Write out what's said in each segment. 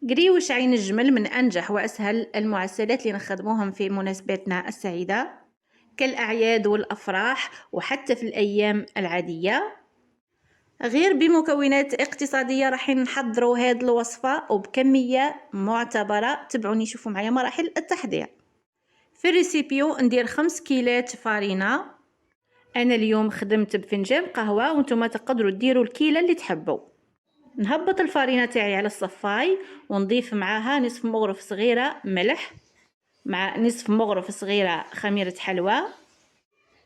قريوش عين الجمل من أنجح وأسهل المعسلات اللي نخدموهم في مناسباتنا السعيدة كالأعياد والأفراح وحتى في الأيام العادية. غير بمكونات اقتصادية راح نحضروا هذه الوصفة وبكمية معتبرة. تبعوني شوفوا معايا مراحل التحضير. في الريسيبيو ندير 5 كيلات فارينة. أنا اليوم خدمت بفنجان قهوة وانتم تقدروا ديروا الكيلة اللي تحبوا. نهبط الفارينة تاعي على الصفاي ونضيف معاها نصف مغرف صغيرة ملح مع نصف مغرف صغيرة خميرة حلوى.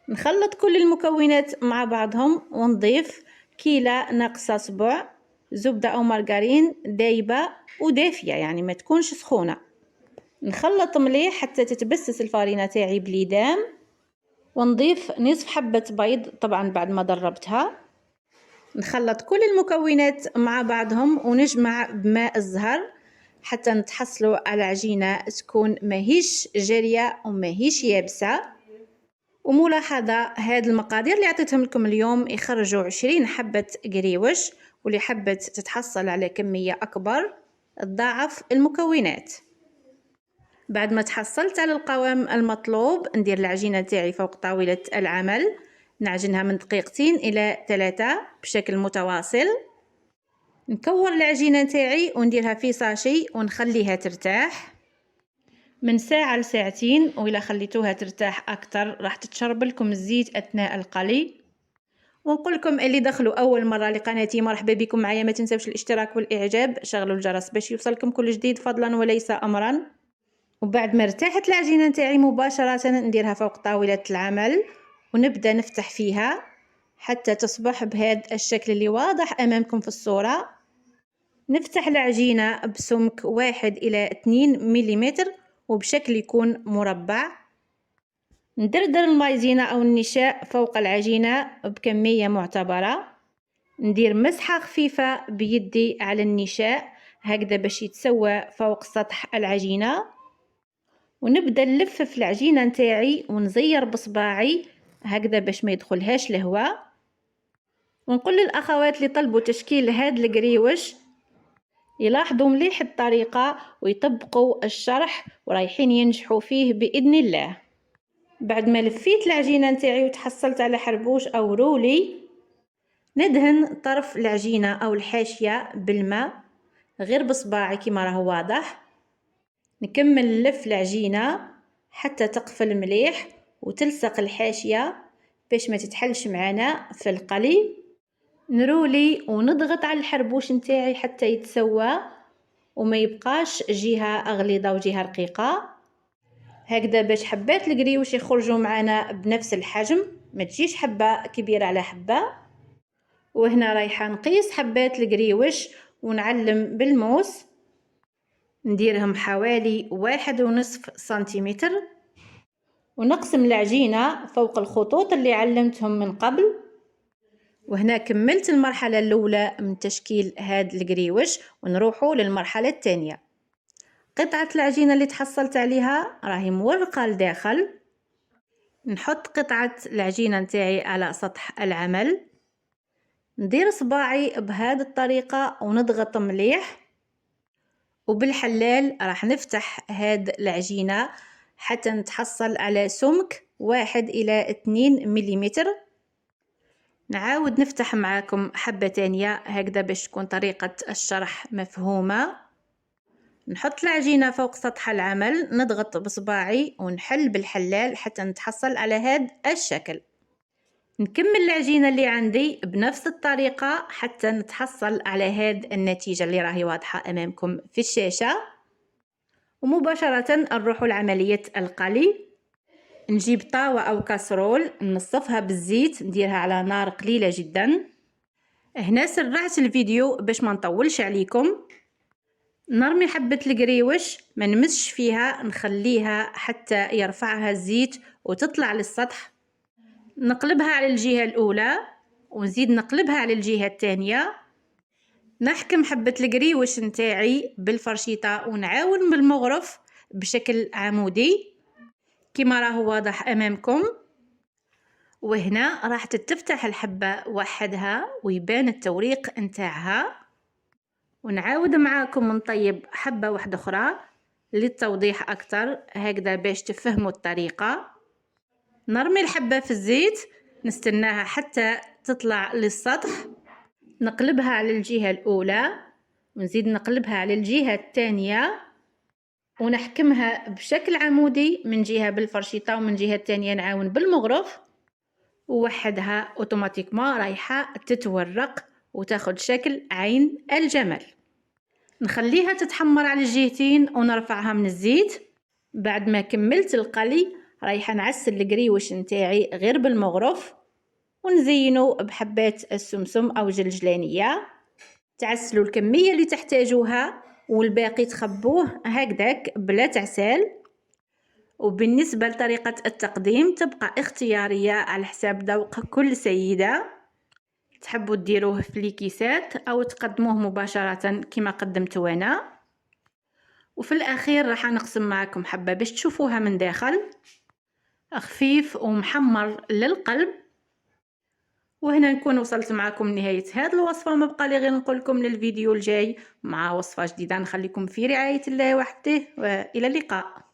نخلط كل المكونات مع بعضهم ونضيف كيلة ناقصة صبع زبدة أو مارغرين دايبة ودافية، يعني ما تكونش سخونة. نخلط مليح حتى تتبسس الفارينة تاعي بليدام، ونضيف نصف حبة بيض طبعا بعد ما ضربتها. نخلط كل المكونات مع بعضهم ونجمع بماء الزهر حتى نتحصلوا على عجينة تكون ماهيش جارية وماهيش يابسة. وملاحظة هاد المقادير اللي عطيتهم لكم اليوم يخرجوا 20 حبة قريوش، واللي حبت تتحصل على كمية أكبر تضاعف المكونات. بعد ما تحصلت على القوام المطلوب ندير العجينة تاعي فوق طاولة العمل، نعجنها من دقيقتين إلى 3 بشكل متواصل. نكور العجينة تاعي ونديرها في ساشي ونخليها ترتاح من ساعة لساعتين، وإلا خليتوها ترتاح أكتر راح تتشرب لكم الزيت أثناء القلي. ونقول لكم اللي دخلوا أول مرة لقناتي مرحبا بكم معايا، ما تنسوش الاشتراك والإعجاب، شغلوا الجرس باش يوصلكم كل جديد فضلا وليس أمرا. وبعد ما ارتاحت العجينة تاعي مباشرة نديرها فوق طاولة العمل ونبدأ نفتح فيها حتى تصبح بهذا الشكل اللي واضح أمامكم في الصورة. نفتح العجينة بسمك 1 إلى 2 مليمتر وبشكل يكون مربع. ندردر المايزينا أو النشاء فوق العجينة بكمية معتبرة. ندير مسحة خفيفة بيدي على النشاء هكذا باش يتسوى فوق سطح العجينة، ونبدأ نلفف العجينة نتاعي ونزير بصباعي هكذا باش ما يدخلهاش الهواء. ونقول للأخوات اللي طلبوا تشكيل هاد القريوش يلاحظوا مليح الطريقة ويطبقوا الشرح ورايحين ينجحوا فيه بإذن الله. بعد ما لفيت العجينة نتاعي وتحصلت على حربوش أو رولي، ندهن طرف العجينة أو الحاشية بالماء غير بصباعي كما راه واضح. نكمل لف العجينة حتى تقفل مليح وتلصق الحاشية باش ما تتحلش معنا في القلي. نرولي ونضغط على الحربوش نتاعي حتى يتسوى وما يبقاش جهة غليظة وجهة رقيقة هكذا باش حبات القريوش يخرجوا معنا بنفس الحجم، ما تجيش حبة كبيرة على حبة. وهنا رايحة نقيس حبات القريوش ونعلم بالموس، نديرهم حوالي 1.5 سنتيمتر، ونقسم العجينة فوق الخطوط اللي علمتهم من قبل. وهنا كملت المرحلة الأولى من تشكيل هاد القريوش ونروحوا للمرحلة الثانية. قطعة العجينة اللي تحصلت عليها راهي مورقة لداخل. نحط قطعة العجينة نتاعي على سطح العمل، ندير صباعي بهذه الطريقة ونضغط مليح، وبالحلال راح نفتح هاد العجينة حتى نتحصل على سمك 1 إلى 2 مليمتر. نعاود نفتح معاكم حبة تانية هكذا باش تكون طريقة الشرح مفهومة. نحط العجينة فوق سطح العمل، نضغط بصباعي ونحل بالحلال حتى نتحصل على هذا الشكل. نكمل العجينة اللي عندي بنفس الطريقة حتى نتحصل على هذه النتيجة اللي راهي واضحة أمامكم في الشاشة. ومباشرة نروح لعملية القلي. نجيب طاوة أو كاسرول نصفها بالزيت، نديرها على نار قليلة جدا. هنا سرعت الفيديو باش ما نطولش عليكم. نرمي حبة القريوش ما نمسش فيها، نخليها حتى يرفعها الزيت وتطلع للسطح. نقلبها على الجهة الأولى ونزيد نقلبها على الجهة الثانية. نحكم حبة القريوش نتاعي بالفرشيطة ونعاون بالمغرف بشكل عمودي كما راه واضح أمامكم. وهنا راح تتفتح الحبة وحدها ويبان التوريق نتاعها. ونعاود معاكم نطيب حبة واحدة أخرى للتوضيح أكتر هكذا باش تفهموا الطريقة. نرمي الحبة في الزيت، نستناها حتى تطلع للسطح، نقلبها على الجهة الأولى ونزيد نقلبها على الجهة الثانية، ونحكمها بشكل عمودي، من جهة بالفرشيطة ومن جهة الثانية نعاون بالمغرف، ووحدها اوتوماتيكما رايحة تتورق وتاخد شكل عين الجمل. نخليها تتحمر على الجهتين ونرفعها من الزيت. بعد ما كملت القلي رايحة نعسل القريوش نتاعي غير بالمغرف، ونزينه بحبات السمسم أو جلجلانية. تعسلوا الكمية اللي تحتاجوها والباقي تخبوه هكذاك بلا تعسال. وبالنسبة لطريقة التقديم تبقى اختيارية على حساب ذوق كل سيدة، تحبوا ديروه في الكيسات أو تقدموه مباشرة كما قدمت أنا. وفي الأخير راح نقسم معكم حبة باش تشوفوها من داخل، خفيف ومحمر للقلب. وهنا نكون وصلت معكم لنهاية هذه الوصفة. ما بقى لي غير نقول لكم للفيديو الجاي مع وصفة جديدة. نخليكم في رعاية الله وحده، وإلى اللقاء.